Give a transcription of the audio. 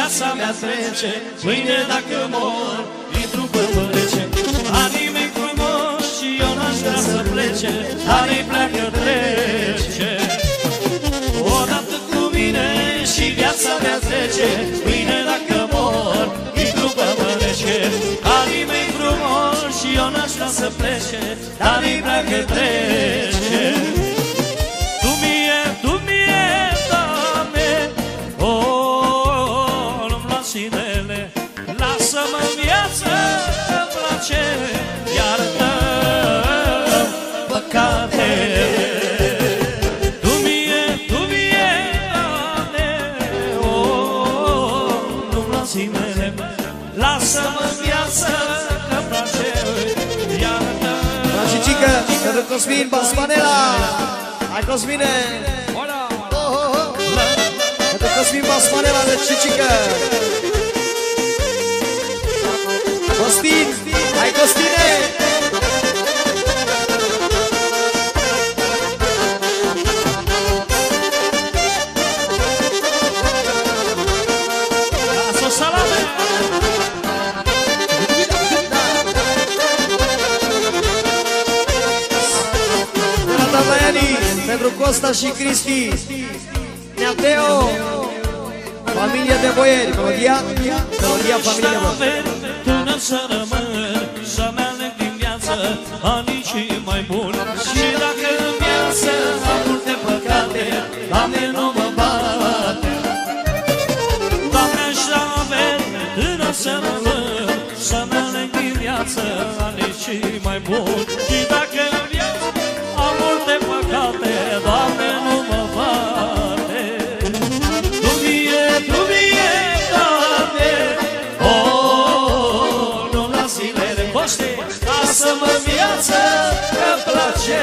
viața mea trece. Mâine dacă mor, intru pe rece. Anii mei frumoși și eu n-aș vrea să plece, dar ei pleacă trece. Odată cu mine și viața mea trece. Mâine dacă mor, intru pe rece. Anii mei frumoși și eu n-aș vrea să plece, dar ei pleacă trece. Lasă-mă în viață, că-mi place, iartă păcatele. Tu mie, Doamne, nu-mi las inele. Lasă-mă în viață, că-mi place, iartă. Frașicică, pentru Cosmin Basmanela. Hai, Cosmine! Pentru Cosmin Basmanela de Cicică. Costin, hai Costine! Lasă salame! Tata Baiani, pentru Costa și Cristi, Neateo, familia de boieri, melodia familia de boieri. Până să rămân, să-mi aleg din viață anii cei mai buni. Și dacă în viață am multe păcate, Doamne, nu mă bate. Doamne, aș avea până să rămân, să-mi aleg din viață anii cei mai buni. Și dacă în viață am multe păcate, Doamne, nu mă bate. Tu mie, Doamne, lasă-mă viață, că-mi place.